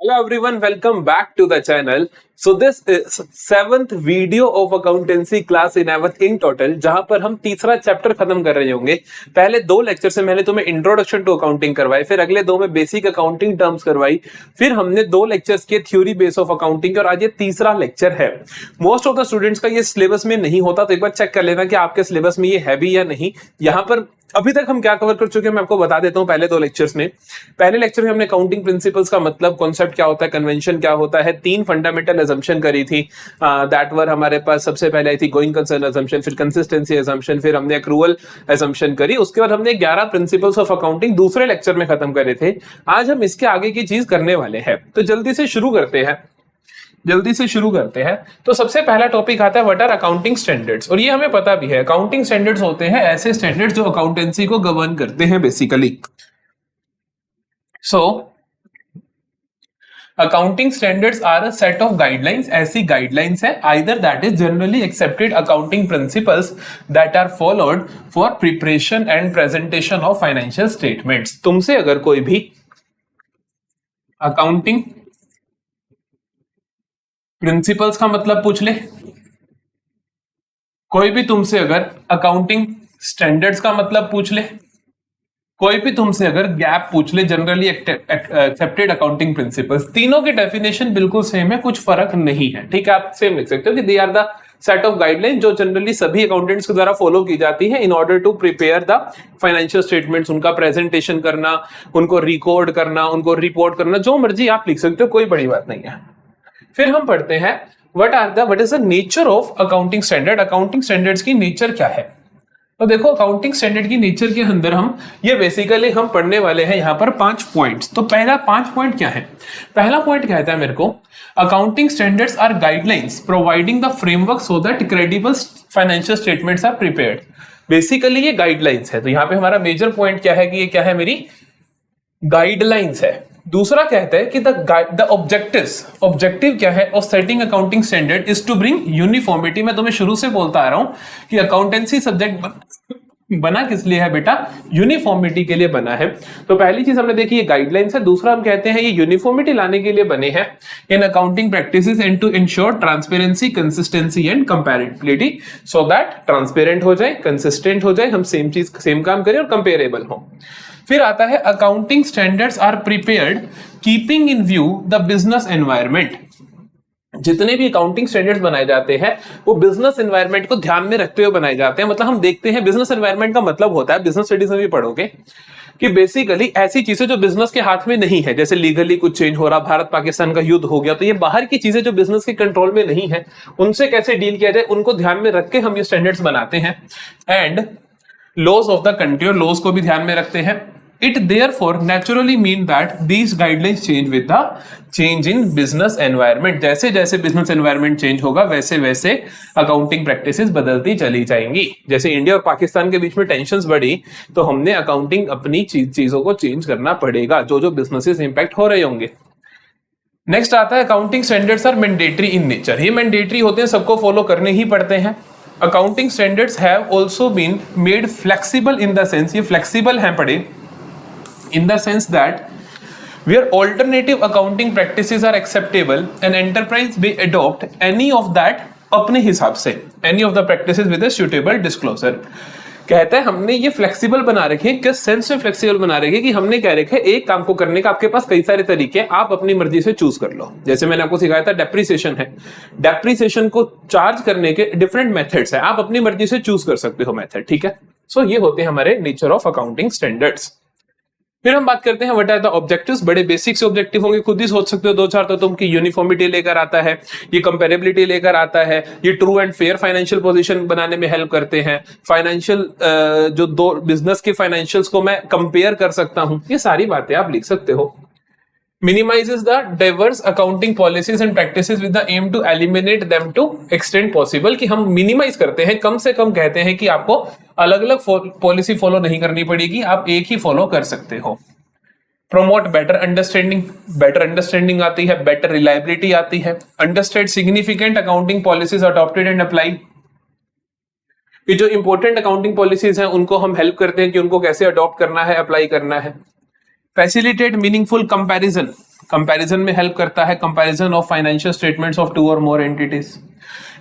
Hello everyone, welcome back to the channel. So this is 7th video of accountancy class 11th in total, जहां पर हम तीसरा chapter खत्म कर रहे होंगे। पहले दो लेक्चर से मैंने तुम्हें इंट्रोडक्शन टू अकाउंटिंग करवाई, फिर अगले दो में बेसिक अकाउंटिंग टर्म्स करवाई, फिर हमने दो लेक्चर्स किए थ्योरी बेस ऑफ अकाउंटिंग और आज ये तीसरा लेक्चर है। मोस्ट ऑफ द स्टूडेंट्स का ये सिलेबस में नहीं होता, तो एक बार चेक कर लेना कि आपके सिलेबस में ये है भी या नहीं। यहाँ पर अभी तक हम क्या कवर कर चुके हैं मैं आपको बता देता हूं। पहले दो लेक्चर्स में, पहले लेक्चर में हमने अकाउंटिंग प्रिंसिपल्स का मतलब, कॉन्सेप्ट क्या होता है, कन्वेंशन क्या होता है, तीन फंडामेंटल असम्पशन करी थी। दैट वर हमारे पास सबसे पहले आई थी गोइंग कंसर्न असम्पशन, फिर कंसिस्टेंसी असम्पशन, फिर हमने एक्रूअल असम्पशन करी। उसके बाद हमने 11 प्रिंसिपल्स ऑफ अकाउंटिंग दूसरे लेक्चर में खत्म करे थे। आज हम इसके आगे की चीज करने वाले हैं, तो जल्दी से शुरू करते हैं। तो सबसे पहला टॉपिक आता है व्हाट आर अकाउंटिंग स्टैंडर्ड्स, और ये हमें पता भी है अकाउंटिंग स्टैंडर्ड्स होते हैं ऐसे स्टैंडर्ड्स जो अकाउंटेंसी को गवर्न करते हैं basically. So accounting standards are a set of guidelines, ऐसी गाइडलाइंस है either that is generally accepted accounting principles that are followed for preparation and presentation of financial statements. तुमसे अगर कोई भी अकाउंटिंग प्रिंसिपल्स का मतलब पूछ ले, कोई भी तुमसे अगर अकाउंटिंग स्टैंडर्ड्स का मतलब पूछ ले, कोई भी तुमसे अगर गैप पूछ ले, जनरली एक्सेप्टेड अकाउंटिंग प्रिंसिपल्स, तीनों की डेफिनेशन बिल्कुल सेम है, कुछ फर्क नहीं है। ठीक है, आप सेम लिख सकते हो कि they are the set of guideline जो जनरली सभी अकाउंटेंट्स के द्वारा फॉलो की जाती है in order to prepare the financial statements. उनका प्रेजेंटेशन करना, उनको रिकॉर्ड करना, उनको रिपोर्ट करना, जो मर्जी आप लिख सकते हो, कोई बड़ी बात नहीं है। फिर हम पढ़ते हैं what is the nature of accounting standard. Accounting standards की नेचर क्या है? तो देखो, अकाउंटिंग स्टैंडर्ड की नेचर के अंदर हम ये बेसिकली हम पढ़ने वाले हैं यहाँ पर 5 पॉइंट्स। तो पहला 5 पॉइंट क्या है? पहला पॉइंट कहता है मेरे को, accounting standards are guidelines providing the framework so that credible financial statements are prepared. Basically ये गाइडलाइंस है। तो यहाँ पे हमारा मेजर पॉइंट क्या है कि ये क्या है, मेरी गाइडलाइंस है। दूसरा कहता है कि द ऑब्जेक्टिव क्या है of setting accounting standard is to bring uniformity. मैं तुम्हें शुरू से बोलता आ रहा हूं कि अकाउंटेंसी सब्जेक्ट बना किस लिए है बेटा? यूनिफॉर्मिटी के लिए बना है। तो पहली चीज हमने देखी, ये गाइडलाइंस है। दूसरा हम कहते हैं ये यूनिफॉर्मिटी लाने के लिए बने हैं in accounting practices and to ensure transparency, consistency and comparability, so that transparent हो जाए, कंसिस्टेंट हो जाए, हम सेम चीज सेम काम करें और कंपेरेबल हो। फिर आता है accounting standards are prepared keeping in view the business environment. जितने भी अकाउंटिंग स्टैंडर्ड्स बनाए जाते हैं वो बिजनेस एनवायरनमेंट को ध्यान में रखते हुए बनाए जाते हैं। मतलब हम देखते हैं बिजनेस एनवायरनमेंट का मतलब होता है, बिजनेस स्टडीज में भी पढ़ोगे कि बेसिकली ऐसी चीजें जो बिजनेस के हाथ में नहीं है, जैसे लीगली कुछ चेंज हो रहा, भारत पाकिस्तान का युद्ध हो गया, तो ये बाहर की चीजें जो बिजनेस के कंट्रोल में नहीं है उनसे कैसे डील किया जाए, उनको ध्यान में रख के हम ये स्टैंडर्ड्स बनाते हैं। And laws of the country, और लॉज को भी ध्यान में रखते हैं। It therefore naturally mean that these guidelines change with the change in business environment. जैसे जैसे business environment change होगा वैसे वैसे accounting practices बदलती चली जाएंगी। जैसे इंडिया और पाकिस्तान के बीच में टेंशन्स बढ़ी तो हमने अकाउंटिंग अपनी चीजों को चेंज करना पड़ेगा, जो बिजनेसेस इंपैक्ट हो रहे होंगे। नेक्स्ट आता है accounting standards are mandatory in nature. ये मैंडेटरी होते हैं, सबको फॉलो करने ही पड़ते हैं। Accounting standards have also been made flexible in the sense, ये फ्लेक्सिबल हैं पड़े in the sense that where alternative accounting practices are acceptable, an enterprise may adopt any of that अपने हिसाब से, any of the practices with a suitable disclosure। कहता है हमने ये फ्लेक्सिबल बना रखे हैं। किस सेंस में फ्लेक्सिबल बना रखे कि हमने कह रखे एक काम को करने का आपके पास कई सारे तरीके, आप अपनी मर्जी से चूज कर लो। जैसे मैंने आपको सिखाया था डेप्रिसिएशन है, डेप्रिसिएशन को चार्ज करने के डिफरेंट मेथड्स है, आप अपनी मर्जी से चूज कर सकते हो मेथड। ठीक है, सो ये होते हैं हमारे नेचर ऑफ अकाउंटिंग स्टैंडर्ड्स। फिर हम बात करते हैं व्हाट आर द ऑब्जेक्टिव्स। बड़े बेसिक से ऑब्जेक्टिव होंगे, खुद ही सोच सकते हो दो चार। तो तुमकी यूनिफॉर्मिटी लेकर आता है, ये कंपेरेबिलिटी लेकर आता है, ये true and fair financial position बनाने में हेल्प करते हैं, फाइनेंशियल जो दो बिजनेस के फाइनेंशियल्स को मैं कंपेयर कर सकता हूं, ये सारी बातें आप लिख सकते हो। minimizes the diverse accounting policies and practices with the aim to eliminate them to extent possible, कि हम मिनिमाइज करते हैं, कम से कम कहते हैं कि आपको अलग अलग पॉलिसी फॉलो नहीं करनी पड़ेगी, आप एक ही फॉलो कर सकते हो। प्रमोट बेटर अंडरस्टैंडिंग आती है, बेटर रिलायबिलिटी आती है। Understand significant accounting policies adopted and apply, कि जो इंपॉर्टेंट अकाउंटिंग पॉलिसीज हैं उनको हम हेल्प करते हैं कि उनको कैसे अडॉप्ट करना है, अप्लाई करना है। फैसिलिटेट मीनिंगफुल कंपैरिजन, कंपैरिजन में हेल्प करता है, comparison of financial statements of 2 और मोर एंटिटीज।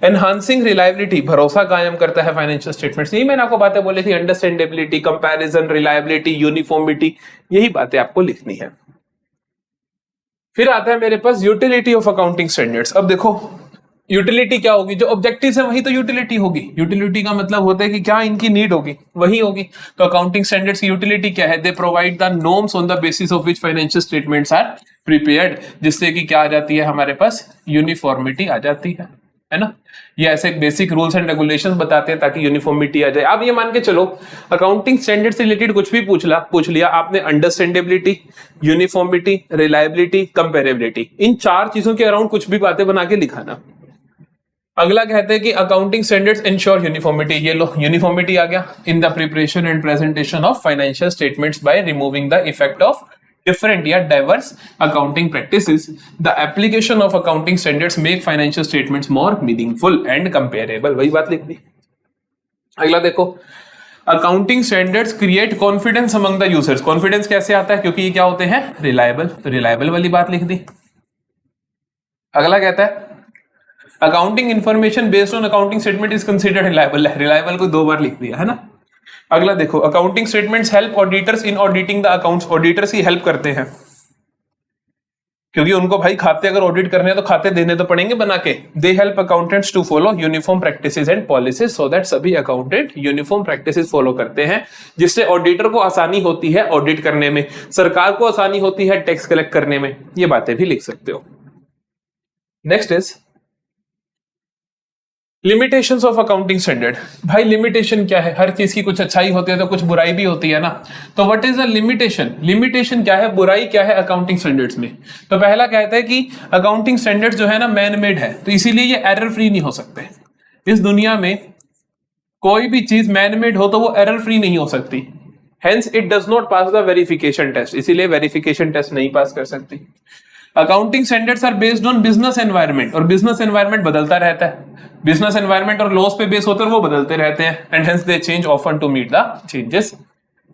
एनहांसिंग रिलायबिलिटी, भरोसा कायम करता है फाइनेंशियल स्टेटमेंट्स। यही मैंने आपको बातें बोली थी, अंडरस्टैंडेबिलिटी, कंपैरिजन, रिलायबिलिटी, यूनिफॉर्मिटी, यही बातें आपको लिखनी है। फिर आता है मेरे पास यूटिलिटी ऑफ अकाउंटिंग स्टैंडर्ड्स। अब देखो यूटिलिटी क्या होगी, जो ऑब्जेक्टिव्स है वही तो यूटिलिटी होगी। यूटिलिटी का मतलब होता है कि क्या इनकी नीड होगी, वही होगी। तो अकाउंटिंग स्टैंडर्ड्स की यूटिलिटी क्या है, they provide the norms on the basis of which financial statements are prepared, जिससे कि क्या आ जाती है हमारे पास, यूनिफॉर्मिटी आ जाती है ना। ये ऐसे बेसिक रूल्स एंड रेगुलेशंस बताते हैं ताकि यूनिफॉर्मिटी आ जाए। अब ये मान के चलो अकाउंटिंग स्टैंडर्ड से रिलेटेड कुछ भी पूछ लिया आपने, अंडरस्टैंडेबिलिटी, यूनिफॉर्मिटी, रिलायबिलिटी, कंपेरेबिलिटी, इन 4 चीजों के अराउंड कुछ भी बातें बना के लिखाना। अगला कहते हैं कि अकाउंटिंग स्टैंडर्ड्स इंश्योर यूनिफॉर्मिटी। ये लो यूनिफॉर्मिटी आ गया in the preparation and presentation of financial statements by removing the effect of different या diverse accounting practices. The application of accounting standards make financial statements more meaningful and comparable. वही बात लिख दी। अगला देखो, accounting standards create confidence among the users. Confidence कैसे आता है, क्योंकि ये क्या होते हैं, रिलायबल। तो रिलायबल वाली बात लिख दी। अगला कहता है accounting information based on accounting statement is considered reliable. Reliable को 2 बार लिख दिया है ना। अगला देखो, accounting statements help auditors in auditing the accounts. Auditors की हेल्प करते हैं, क्योंकि उनको भाई खाते अगर ऑडिट करने हैं तो खाते देने तो पड़ेंगे बना के। They help accountants to follow uniform practices and policies so that सभी अकाउंटेंट यूनिफॉर्म प्रैक्टिसेस फॉलो करते हैं, जिससे ऑडिटर को आसानी होती है ऑडिट करने में, सरकार को आसानी होती है टैक्स कलेक्ट करने में। ये बातें भी लिख सकते हो। Next is limitations of accounting standard. भाई लिमिटेशन क्या है, हर चीज की कुछ अच्छाई होती है तो कुछ बुराई भी होती है ना। तो what is the limitation, limitation क्या है, बुराई क्या है अकाउंटिंग स्टैंडर्ड्स में। तो पहला कहता है कि अकाउंटिंग स्टैंडर्ड्स जो है ना मैन मेड है, तो इसीलिए ये एरर फ्री नहीं हो सकते। इस दुनिया में कोई भी चीज मैन मेड हो तो वो एरर फ्री नहीं हो सकती, hence it does not pass the verification test, इसीलिए वेरिफिकेशन टेस्ट नहीं पास कर सकती। Accounting standards are based on business environment, और बिजनेस एनवायरनमेंट बदलता रहता है। बिजनेस एनवायरनमेंट और लॉस पे बेस होते हैं, वो बदलते रहते हैं, and hence they change often to meet the changes.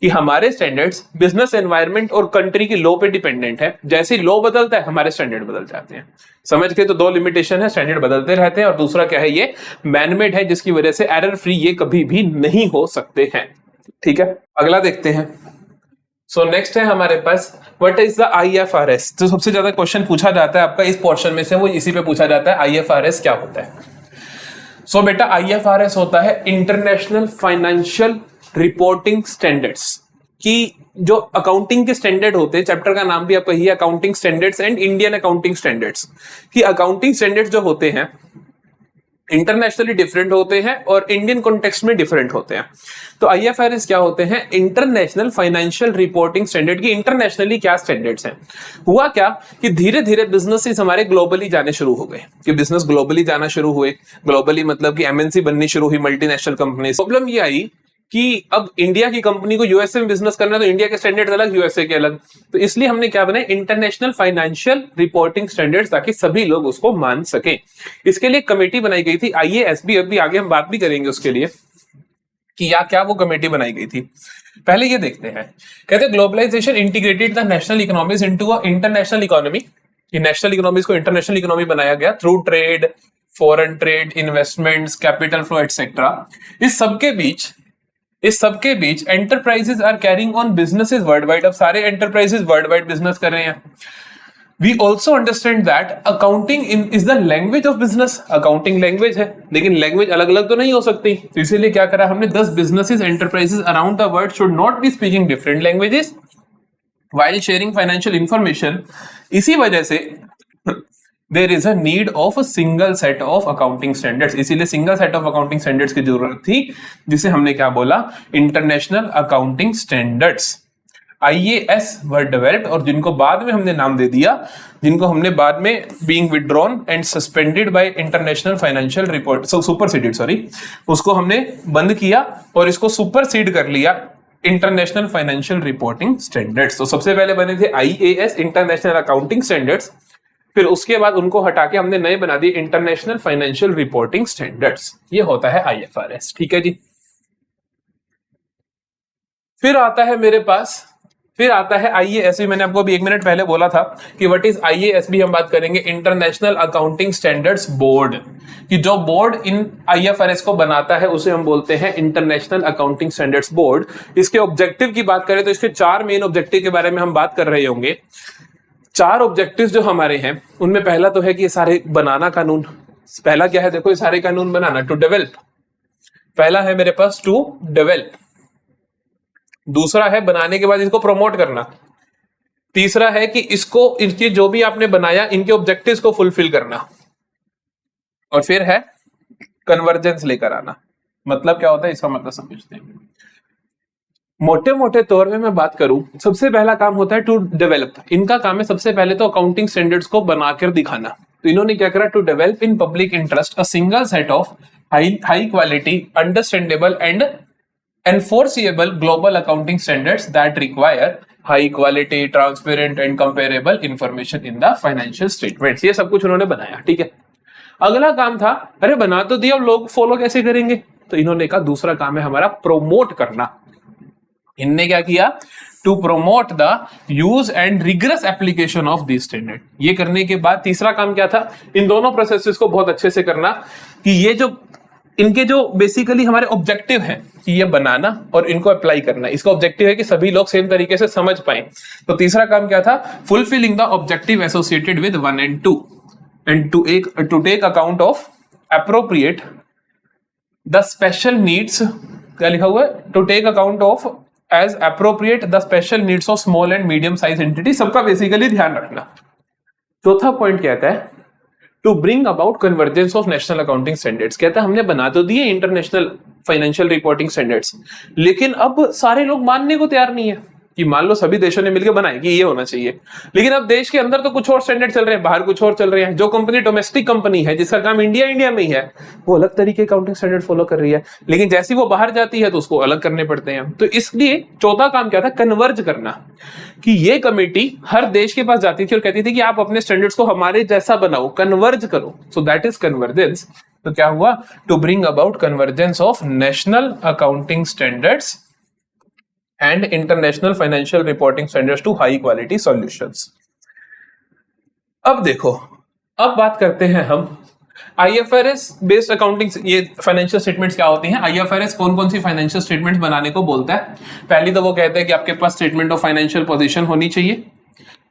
कि हमारे स्टैंडर्ड्स बिजनेस एनवायरनमेंट और कंट्री की लॉ पे डिपेंडेंट है। जैसे ही लॉ बदलता है हमारे स्टैंडर्ड बदल जाते हैं। समझ के, तो 2 लिमिटेशन है, स्टैंडर्ड बदलते रहते हैं, और दूसरा क्या है, ये मैनमेड है, जिसकी वजह से एरर फ्री ये कभी भी नहीं हो सकते हैं। ठीक है, अगला देखते हैं। सो नेक्स्ट है हमारे पास व्हाट इज द IFRS। तो सबसे ज्यादा क्वेश्चन पूछा जाता है आपका इस पोर्शन में से, वो इसी पे पूछा जाता है, IFRS क्या होता है। सो बेटा IFRS होता है इंटरनेशनल फाइनेंशियल रिपोर्टिंग स्टैंडर्ड्स। की जो अकाउंटिंग के स्टैंडर्ड होते हैं, चैप्टर का नाम भी आपका ही है, accounting standards and Indian accounting standards. की अकाउंटिंग स्टैंडर्ड्स जो होते हैं इंटरनेशनली डिफरेंट होते हैं और इंडियन कॉन्टेक्स्ट में डिफरेंट होते हैं। तो IFRS क्या होते हैं, इंटरनेशनल फाइनेंशियल रिपोर्टिंग स्टैंडर्ड। की इंटरनेशनली क्या स्टैंडर्ड्स हैं। हुआ क्या कि धीरे धीरे बिजनेसेस हमारे ग्लोबली जाने शुरू हो गए, कि बिजनेस ग्लोबली जाना शुरू हुए। ग्लोबली मतलब कि MNC बननी शुरू हुई, मल्टीनेशनल कंपनी। प्रॉब्लम ये आई कि अब इंडिया की कंपनी को यूएसए में बिजनेस करना है, तो इंडिया के स्टैंडर्ड अलग, यूएसए के अलग। तो इसलिए हमने क्या बनाया, इंटरनेशनल फाइनेंशियल रिपोर्टिंग स्टैंडर्ड्स, ताकि सभी लोग उसको मान सकें। इसके लिए कमेटी बनाई गई थी, IASB। अभी आगे हम बात भी करेंगे उसके लिए कि या क्या वो कमेटी बनाई गई थी। पहले ये देखते हैं, कहते हैं globalization integrated the national economies into a international economy. National economies को इंटरनेशनल इकोनॉमी बनाया गया through trade, foreign trade, investments, capital flow etcetera. इस सबके बीच enterprises are carrying on businesses world wide. अब सारे एंटरप्राइजेस वर्ल्ड वाइड बिजनेस कर रहे हैं। We also understand that accounting is the language of business. Accounting language है, लेकिन लैंग्वेज अलग अलग तो नहीं हो सकती। तो इसीलिए क्या करा हमने, 10 businesses enterprises around the world should not be speaking different languages while sharing financial information. इसी वजह से there is a need of a single set of accounting standards. इसीलिए single set of accounting standards की जरूरत थी, जिसे हमने क्या बोला, international accounting standards. IAS were developed, और जिनको बाद में हमने नाम दे दिया, जिनको हमने बाद में being withdrawn and suspended bye international financial report, superseded, sorry, उसको हमने बंद किया और इसको सुपरसीड कर लिया इंटरनेशनल फाइनेंशियल रिपोर्टिंग स्टैंडर्ड्स। तो सबसे पहले बने थे IAS, इंटरनेशनल अकाउंटिंग स्टैंडर्ड्स। फिर उसके बाद उनको हटा के हमने नए बना दिए इंटरनेशनल फाइनेंशियल रिपोर्टिंग स्टैंडर्ड्स। ये होता है IFRS। ठीक है जी। फिर आता है मेरे पास फिर आता है IASB, मैंने आपको अभी 1 मिनट पहले बोला था कि व्हाट इज IASB, हम बात करेंगे इंटरनेशनल अकाउंटिंग स्टैंडर्ड्स बोर्ड, कि जो बोर्ड इन IFRS को बनाता है उसे हम बोलते हैं इंटरनेशनल अकाउंटिंग स्टैंडर्ड्स बोर्ड। इसके ऑब्जेक्टिव की बात करें तो इसके 4 मेन ऑब्जेक्टिव के बारे में हम बात कर रहे होंगे। 4 ऑब्जेक्टिव्स जो हमारे हैं उनमें पहला तो है कि ये सारे बनाना कानून, पहला क्या है देखो, ये सारे कानून बनाना, टू डेवलप, पहला है मेरे पास टू डेवलप, दूसरा है बनाने के बाद इसको प्रमोट करना, तीसरा है कि इसको, इनके जो भी आपने बनाया इनके ऑब्जेक्टिव्स को फुलफिल करना, और फिर है कन्वर्जेंस लेकर आना। मतलब क्या होता है इसका मतलब समझते हैं। मोटे मोटे तौर में मैं बात करूं, सबसे पहला काम होता है टू डेवलप। इनका काम है सबसे पहले तो अकाउंटिंग स्टैंडर्ड्स को बनाकर दिखाना। तो इन्होंने क्या करा, to develop in public interest a single set of high quality, understandable and enforceable global accounting standards that require high quality, transparent and comparable information in the financial statements। ये सब कुछ उन्होंने बनाया, ठीक है। अगला काम था, अरे बना तो दिया, लोग फॉलो कैसे करेंगे, तो इन्होंने कहा दूसरा काम है हमारा प्रोमोट करना। इनने क्या किया, to promote the use and rigorous application of this standard. ये करने के बाद तीसरा काम क्या था, इन दोनों प्रोसेसेस को बहुत अच्छे से करना, कि ये जो इनके जो बेसिकली हमारे ऑब्जेक्टिव है कि ये बनाना और इनको अप्लाई करना, इसका ऑब्जेक्टिव है कि सभी लोग सेम तरीके से समझ पाए। तो तीसरा काम क्या था, fulfilling the objective associated with 1 and 2 and to take account of appropriate the special needs, क्या लिखा हुआ है, to take account of as appropriate the special needs of small and medium size entity, सबका बेसिकली ध्यान रखना। चौथा point कहता है to bring about convergence of national accounting standards. कहता है हमने बना तो दिए इंटरनेशनल फाइनेंशियल रिपोर्टिंग स्टैंडर्ड्स, लेकिन अब सारे लोग मानने को तैयार नहीं है। कि मान लो सभी देशों ने मिलकर बनाए कि ये होना चाहिए, लेकिन अब देश के अंदर तो कुछ और स्टैंडर्ड चल रहे हैं, बाहर कुछ और चल रहे हैं। जो कंपनी डोमेस्टिक कंपनी है जिसका काम इंडिया में ही है, वो अलग तरीके के अकाउंटिंग स्टैंडर्ड फॉलो कर रही है, लेकिन जैसी वो बाहर जाती है तो उसको अलग करने पड़ते हैं। तो इसलिए चौथा काम क्या था, कन्वर्ज करना, कि ये कमेटी हर देश के पास जाती थी और कहती थी कि आप अपने स्टैंडर्ड्स को हमारे जैसा बनाओ, कन्वर्ज करो। So that is convergence. तो क्या हुआ, to bring about convergence of national accounting standards and international financial reporting standards to high quality solutions। अब देखो, अब बात करते हैं हम IFRS बेस्ड अकाउंटिंग, ये फाइनेंशियल स्टेटमेंट्स क्या होती हैं। IFRS कौन कौन सी फाइनेंशियल स्टेटमेंट्स बनाने को बोलता है। पहली तो वो कहते हैं कि आपके पास स्टेटमेंट ऑफ फाइनेंशियल पोजीशन होनी चाहिए।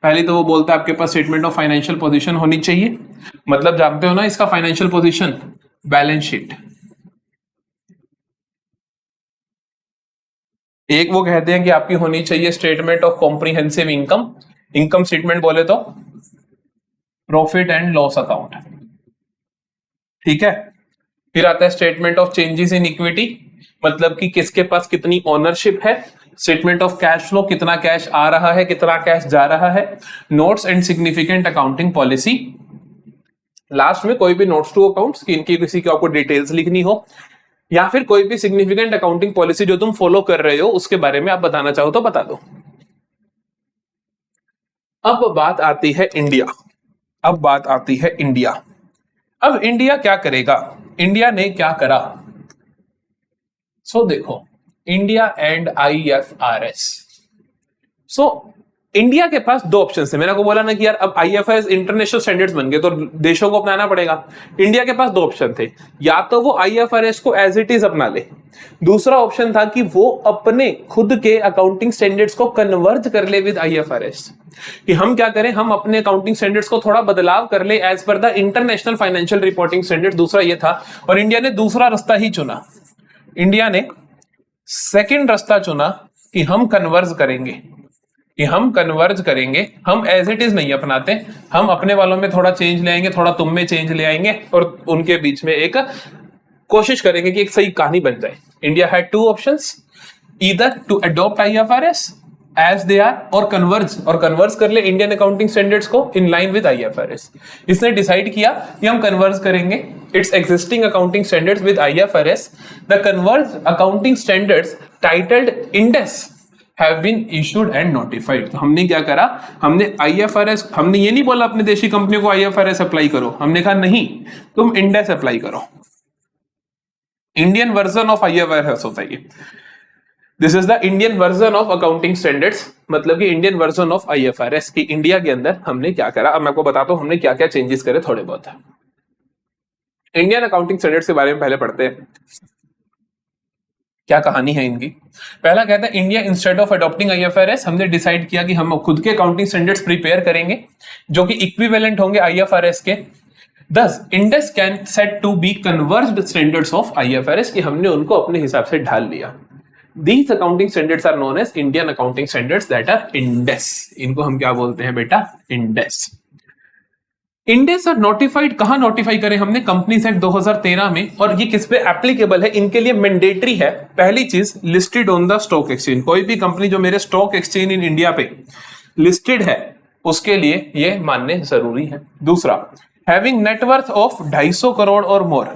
पहली तो वो बोलता है आपके पास स्टेटमेंट ऑफ फाइनेंशियल पोजीशन होनी चाहिए, मतलब जानते हो ना इसका फाइनेंशियल पोजीशन, बैलेंस शीट। एक वो कहते हैं कि आपकी होनी चाहिए statement of comprehensive income, income statement बोले तो प्रॉफिट एंड लॉस अकाउंट, ठीक है। फिर आता है statement of changes in equity, मतलब कि किसके पास कितनी ओनरशिप है। स्टेटमेंट ऑफ कैश फ्लो, कितना कैश आ रहा है कितना कैश जा रहा है। Notes and significant accounting policy, last में कोई भी नोट्स टू अकाउंट्स कि इनकी किसी की आपको डिटेल्स लिखनी हो, या फिर कोई भी सिग्निफिकेंट अकाउंटिंग पॉलिसी जो तुम फॉलो कर रहे हो उसके बारे में आप बताना चाहो तो बता दो। अब बात आती है इंडिया, अब बात आती है इंडिया। अब इंडिया क्या करेगा, इंडिया ने क्या करा। सो देखो, India and IFRS। So India के पास दो ऑप्शन है। मैंने आपको बोला ना कि यार अब IFRS इंटरनेशनल स्टैंडर्ड्स बन गए तो देशों को अपनाना पड़ेगा। इंडिया के पास दो ऑप्शन थे, या तो वो IFRS को एज इट इज अपना ले, दूसरा ऑप्शन था कि वो अपने खुद के अकाउंटिंग स्टैंडर्ड्स को कन्वर्ज कर ले विद IFRS। कि हम क्या करें, हम अपने अकाउंटिंग स्टैंडर्ड्स को थोड़ा बदलाव कर ले as per the international financial reporting standard. दूसरा ये था, और इंडिया ने दूसरा रास्ता ही चुना। इंडिया ने सेकेंड रास्ता चुना कि हम कन्वर्ज करेंगे, कि हम कन्वर्ज करेंगे, हम एज इट इज नहीं अपनाते, हम अपने वालों में थोड़ा चेंज ले आएंगे, थोड़ा तुम में चेंज ले आएंगे, और उनके बीच में एक कोशिश करेंगे कि एक सही कहानी बन जाए। India had two options, either to adopt IFRS as they are और कन्वर्ज कर ले इंडियन अकाउंटिंग स्टैंडर्ड्स को इन लाइन विद IFRS। इसने डिसाइड किया कि हम कन्वर्ज करेंगे its existing accounting standards with IFRS। The converge accounting standards titled Ind AS have been issued and notified। तो हमने क्या करा, हमने IFRS, हमने ये नहीं बोला अपने देशी कंपनियों को IFRS अप्लाई करो, हमने कहा नहीं, तुम इंडेस अप्लाई करो। इंडियन वर्जन ऑफ IFRS होता है ये। This is the Indian version of accounting standards, मतलब कि इंडियन वर्जन ऑफ IFRS की इंडिया के अंदर हमने क्या करा। अब मैं आपको बताता हूं हमने क्या क्या चेंजेस करे थोड़े बहुत। इंडियन अकाउंटिंग स्टैंडर्ड्स के बारे में पहले पढ़ते हैं, क्या कहानी है इनकी। पहला कहता है India instead of adopting IFRS, हमने डिसाइड किया कि हम खुद के अकाउंटिंग स्टैंडर्ड्स प्रिपेयर करेंगे जो कि इक्विवेलेंट होंगे IFRS के। Thus, Indus can said to be converged standards of IFRS कि हमने उनको अपने हिसाब से ढाल लिया। These accounting standards are known as Indian accounting standards that are Indus। इनको हम क्या बोलते हैं बेटा? Indus। इंडेस आर नोटिफाइड, कहां नोटिफाई करें हमने? कंपनीज एक्ट 2013 में। और ये किस पे एप्लीकेबल है? इनके लिए मैंडेटरी है। पहली चीज, listed on the stock exchange. कोई भी कंपनी जो मेरे स्टॉक एक्सचेंज इन इंडिया पे लिस्टेड है उसके लिए ये मानने जरूरी है। दूसरा, हैविंग नेटवर्थ ऑफ 250 करोड़ और मोर।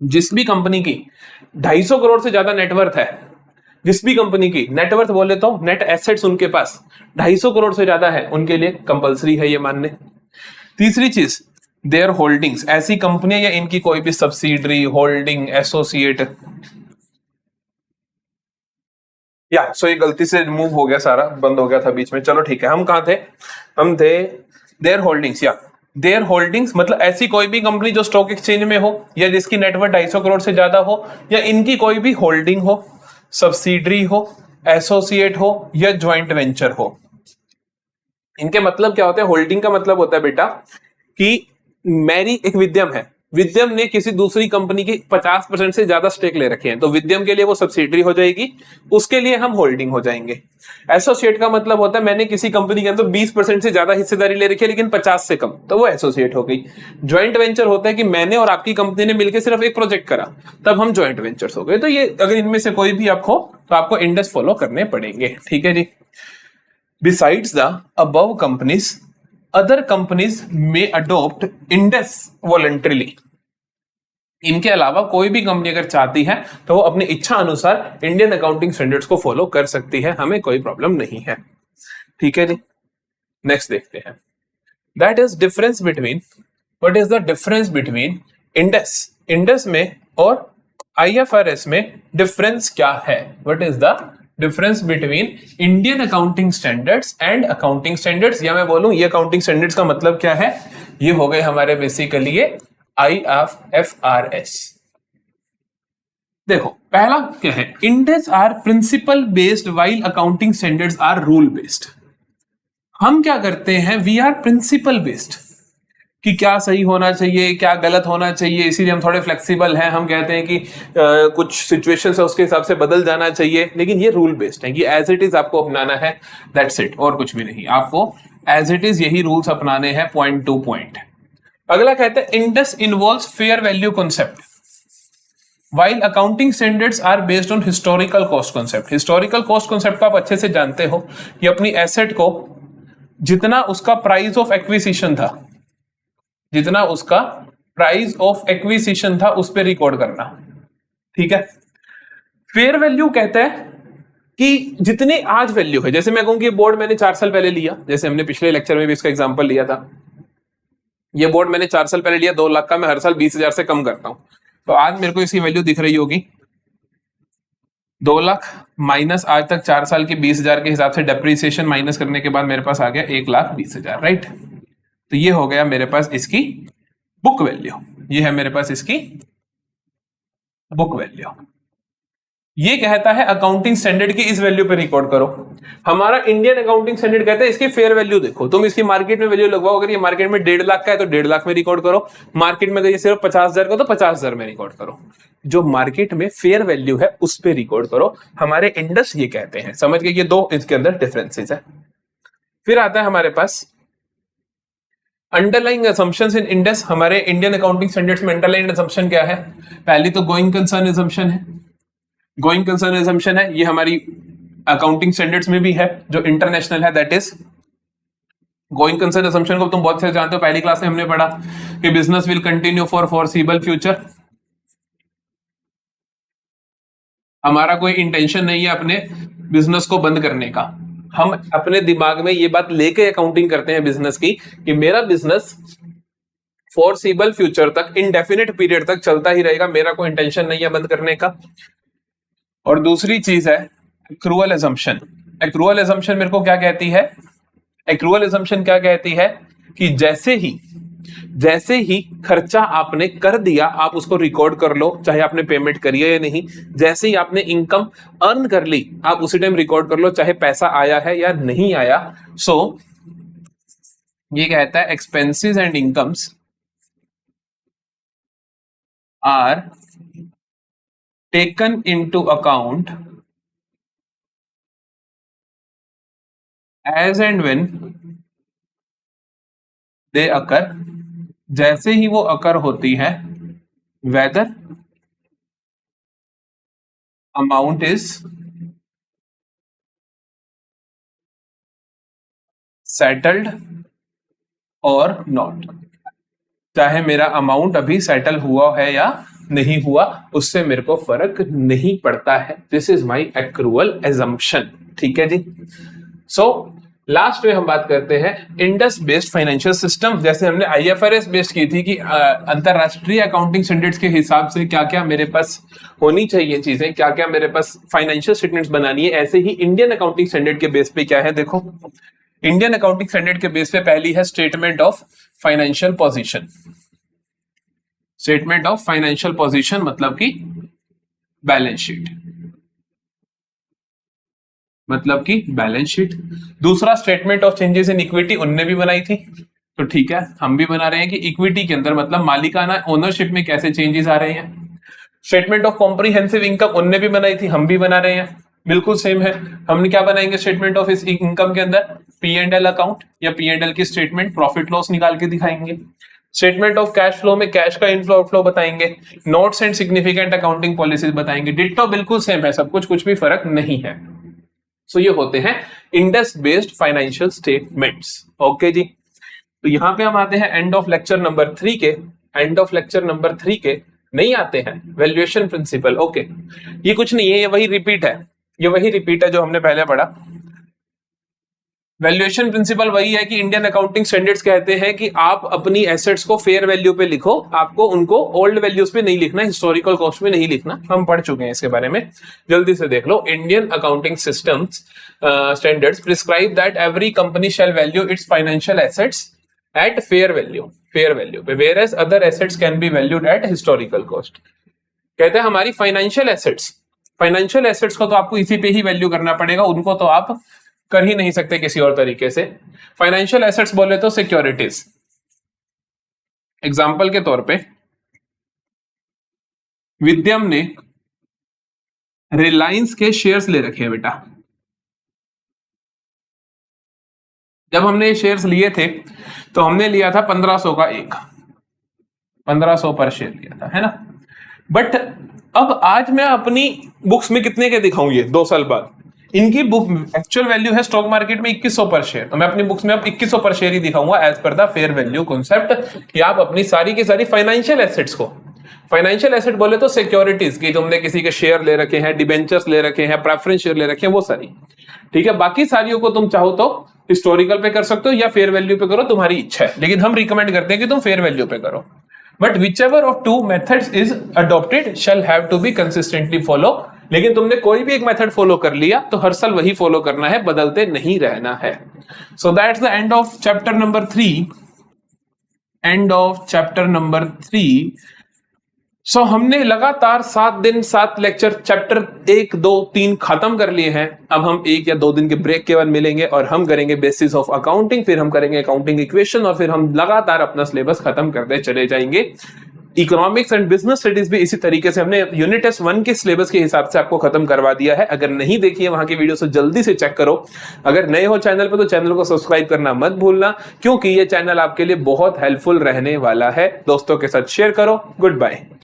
जिस भी कंपनी की 250 करोड़ से ज्यादा नेटवर्थ है, जिस भी कंपनी की नेटवर्थ बोले तो नेट एसेट्स उनके पास 250 करोड़ से ज्यादा है, उनके लिए कंपलसरी है ये मानने। तीसरी चीज, देयर होल्डिंग्स, ऐसी कंपनियां या इनकी कोई भी सब्सिडरी, होल्डिंग, एसोसिएट। या सो ये गलती से रिमूव हो गया, सारा बंद हो गया था बीच में। चलो ठीक है, हम कहां थे? हम थे देयर होल्डिंग्स। या देयर होल्डिंग्स मतलब ऐसी कोई भी कंपनी जो स्टॉक एक्सचेंज में हो या जिसकी नेटवर्थ 250 करोड़ से ज्यादा हो, या इनकी कोई भी होल्डिंग हो, सब्सिडरी हो, एसोसिएट हो या ज्वाइंट वेंचर हो। इनके मतलब क्या होते हैं? होल्डिंग का मतलब होता है बेटा कि मेरी एक विद्यम है, विद्यम ने किसी दूसरी कंपनी की 50% से ज्यादा स्टेक ले रखे हैं, तो विद्यम के लिए वो सब्सिडरी हो जाएगी, उसके लिए हम होल्डिंग हो जाएंगे। एसोसिएट का मतलब होता है मैंने किसी कंपनी के अंदर 20% से ज्यादा हिस्सेदारी ले रखी है लेकिन 50 से कम, तो वो एसोसिएट हो गई। ज्वाइंट वेंचर होता है कि मैंने और आपकी कंपनी ने मिलकर सिर्फ एक प्रोजेक्ट करा, तब हम ज्वाइंट वेंचर्स हो गए। तो ये अगर इनमें से कोई भी आप हो तो आपको इंडेक्स फॉलो करने पड़ेंगे, ठीक है जी। Besides the above companies, other companies में अडॉप्ट इंडेक्स वॉलंटरीली। इनके अलावा कोई भी कंपनी अगर चाहती है तो वो अपनी इच्छा अनुसार इंडियन अकाउंटिंग स्टैंडर्ड्स को फॉलो कर सकती है, हमें कोई प्रॉब्लम नहीं है, ठीक है जी। नेक्स्ट देखते हैं, that is difference between, what is the difference between index, index में और IFRS में डिफरेंस क्या है? What is the difference between Indian accounting standards and accounting standards, या मैं बोलूं ये अकाउंटिंग स्टैंडर्ड्स का मतलब क्या है? ये हो गए हमारे बेसिकली ये IFRS। देखो पहला क्या है? Ind AS are principle based while accounting standards are rule based. हम क्या करते हैं? वी आर प्रिंसिपल बेस्ड कि क्या सही होना चाहिए, क्या गलत होना चाहिए, इसीलिए हम थोड़े फ्लेक्सिबल हैं। हम कहते हैं कि कुछ सिचुएशंस है उसके हिसाब से बदल जाना चाहिए, लेकिन ये रूल बेस्ड है कि एज इट इज आपको अपनाना है, दैट्स इट, और कुछ भी नहीं। आपको एज इट इज यही रूल्स अपनाने हैं, पॉइंट टू पॉइंट। अगला कहते हैं Ind AS involves fair value concept while accounting standards are based on historical cost concept. Historical cost concept को आप अच्छे से जानते हो कि अपनी एसेट को जितना उसका प्राइस ऑफ एक्विजिशन था, जितना उसका प्राइस ऑफ एक्विजिशन था उस पर रिकॉर्ड करना, ठीक है। फेयर वैल्यू कहता है कि जितनी आज वैल्यू है, जैसे मैं कहूं कि ये बोर्ड मैंने 4 साल पहले लिया, जैसे हमने पिछले लेक्चर में भी इसका एग्जांपल लिया था, ये बोर्ड मैंने 4 साल पहले लिया 2 लाख का, मैं हर साल 20,000 से कम करता हूं, तो आज मेरे को इसकी वैल्यू दिख रही होगी 2 लाख माइनस आज तक 4 साल के 20,000 के हिसाब से डेप्रिसिएशन माइनस करने के बाद मेरे पास आ गया 1,20,000, राइट। तो ये हो गया मेरे पास इसकी बुक वैल्यू, ये है मेरे पास इसकी बुक वैल्यू। ये कहता है अकाउंटिंग स्टैंडर्ड की इस वैल्यू पे रिकॉर्ड करो। हमारा इंडियन अकाउंटिंग स्टैंडर्ड कहता है इसकी फेयर वैल्यू देखो, तुम इसकी मार्केट में वैल्यू लगवाओ, अगर ये मार्केट में 1.5 लाख का है तो 1.5 लाख में रिकॉर्ड करो, मार्केट में अगर ये सिर्फ 50,000 का तो 50,000 में रिकॉर्ड करो, जो मार्केट में फेयर वैल्यू है उस पे रिकॉर्ड करो। हमारे इंडेक्स ये कहते हैं, समझ गए? ये दो इसके अंदर डिफरेंसेस है। फिर आता है हमारे पास अंडरलाइंग असम्पशंस इन इंडेक्स। हमारे इंडियन अकाउंटिंग स्टैंडर्ड्स में अंडरलाइंग असम्पशन क्या है? पहली तो गोइंग कंसर्न असम्पशन है, गोइंग कंसर्न असम्पशन है, ये हमारी अकाउंटिंग स्टैंडर्ड्स में भी है जो इंटरनेशनल है, that is going concern assumption को तुम बहुत से जानते हो, पहली क्लास में हमने पढ़ा कि business will continue for foreseeable future. हमारा कोई इंटेंशन नहीं है अपने बिजनेस को बंद करने का, हम अपने दिमाग में ये बात लेके अकाउंटिंग करते हैं बिजनेस की कि मेरा बिजनेस फॉरसीबल फ्यूचर तक, इनडेफिनिट पीरियड तक चलता ही रहेगा, मेरा कोई इंटेंशन नहीं है बंद करने का। और दूसरी चीज है एक्रूअल एजम्पशन। एक्रूअल एजम्पशन मेरे को क्या कहती है? एक्रूअल एजम्पशन क्या कहती है कि जैसे ही खर्चा आपने कर दिया आप उसको रिकॉर्ड कर लो, चाहे आपने पेमेंट करी है या नहीं। जैसे ही आपने इनकम अर्न कर ली आप उसी टाइम रिकॉर्ड कर लो, चाहे पैसा आया है या नहीं आया। सो ये कहता है expenses and incomes are taken into account as and when they occur, जैसे ही वो अकर होती है, वेदर अमाउंट इज सेटल्ड और नॉट। चाहे मेरा अमाउंट अभी सेटल हुआ है या नहीं हुआ उससे मेरे को फर्क नहीं पड़ता है। This is my accrual assumption. ठीक है जी। सो लास्ट में हम बात करते हैं इंडस बेस्ड फाइनेंशियल सिस्टम। जैसे हमने आईएफआरएस बेस्ड की थी कि अंतरराष्ट्रीय अकाउंटिंग स्टैंडर्ड्स के हिसाब से क्या क्या मेरे पास होनी चाहिए चीजें, क्या क्या मेरे पास फाइनेंशियल स्टेटमेंट्स बनानी है, ऐसे ही इंडियन अकाउंटिंग स्टैंडर्ड के बेस पे क्या है। देखो इंडियन अकाउंटिंग स्टैंडर्ड के बेस पे पहली है statement of financial position. Statement of financial position मतलब कि बैलेंस शीट, मतलब कि बैलेंस शीट। दूसरा statement of changes in equity उनने भी बनाई थी, तो ठीक है हम भी बना रहे हैं कि इक्विटी के अंदर मतलब मालिकाना ओनरशिप में कैसे चेंजेस आ रहे हैं। स्टेटमेंट ऑफ कॉम्प्रिहेंसिव इनकम उनने भी बनाई थी, हम भी बना रहे हैं, बिल्कुल सेम है। हमने क्या बनाएंगे स्टेटमेंट ऑफ इस इनकम के अंदर? P&L अकाउंट या P&L की स्टेटमेंट, प्रॉफिट लॉस निकाल के दिखाएंगे। स्टेटमेंट ऑफ कैश फ्लो में कैश का इनफ्लो आउटफ्लो बताएंगे, notes and significant accounting policies बताएंगे। डिट्टो बिल्कुल सेम है सब कुछ भी फर्क नहीं है। सो ये होते हैं Ind AS based financial statements. Okay जी, तो यहां पे हम आते हैं एंड ऑफ लेक्चर नंबर 3 के। एंड ऑफ लेक्चर नंबर 3 के नहीं आते हैं वैल्यूएशन प्रिंसिपल। ओके, ये कुछ नहीं है, ये वही रिपीट है जो हमने पहले पढ़ा। वैल्यूएशन प्रिंसिपल वही है कि इंडियन अकाउंटिंग स्टैंडर्ड्स कहते हैं कि आप अपनी एसेट्स को फेयर वैल्यू पे लिखो, आपको उनको ओल्ड वैल्यूज पे नहीं लिखना, हिस्टोरिकल कॉस्ट में नहीं लिखना। हम पढ़ चुके हैं इसके बारे में, जल्दी से देख लो। Indian accounting systems standards prescribe that every company shall value its financial assets at fair value पे, whereas other assets can be valued at historical cost. कहते हैं हमारी फाइनेंशियल एसेट्स को तो आपको इसी पे ही वैल्यू करना पड़ेगा, उनको तो आप कर ही नहीं सकते किसी और तरीके से। फाइनेंशियल एसेट्स बोले तो सिक्योरिटीज। एग्जांपल के तौर पे विद्यम ने रिलायंस के शेयर्स ले रखे हैं बेटा। जब हमने ये शेयर्स लिए थे तो हमने लिया था 1500 का एक, 1500 पर शेयर लिया था, है ना। बट अब आज मैं अपनी बुक्स में कितने के दिखाऊं, ये 2 साल बाद इनकी बुक एक्चुअल वैल्यू है स्टॉक मार्केट में 2100 पर शेयर, तो मैं अपनी बुक्स में अब 2100 पर शेयर ही दिखाऊंगा as per the fair value concept, कि आप अपनी सारी की सारी फाइनेंशियल एसेट्स को, फाइनेंशियल एसेट बोले तो सिक्योरिटीज की, तुमने किसी के शेयर ले रखे हैं, डिबेंचर्स ले रखे हैं, प्रेफरेंस शेयर ले रखे हैं, वो सारी, ठीक है। बाकी सारियों को तुम चाहो तो हिस्टोरिकल पे कर सकते हो या फेयर वैल्यू पे करो, तुम्हारी इच्छा है, लेकिन हम रिकमेंड करते हैं कि तुम फेयर वैल्यू पे करो। But whichever of two methods is adopted shall have to be consistently follow। लेकिन तुमने कोई भी एक मेथड फॉलो कर लिया तो हर साल वही फॉलो करना है, बदलते नहीं रहना है। So that's the end of chapter number 3। End of chapter number 3। सो हमने लगातार 7 दिन 7 लेक्चर चैप्टर 1, 2, 3 खत्म कर लिए हैं। अब हम 1 या 2 दिन के ब्रेक के बाद मिलेंगे और हम करेंगे बेसिस ऑफ अकाउंटिंग, फिर हम करेंगे अकाउंटिंग इक्वेशन और फिर हम लगातार अपना सिलेबस खत्म करते चले जाएंगे। इकोनॉमिक्स एंड बिजनेस स्टडीज भी इसी तरीके से हमने यूनिट टेस्ट 1 के सिलेबस के हिसाब से आपको खत्म करवा दिया है। अगर नहीं देखी है वहां की वीडियो तो जल्दी से चेक करो। अगर नए हो चैनल पर तो चैनल को सब्सक्राइब करना मत भूलना, क्योंकि ये चैनल आपके लिए बहुत हेल्पफुल रहने वाला है। दोस्तों के साथ शेयर करो। Good bye.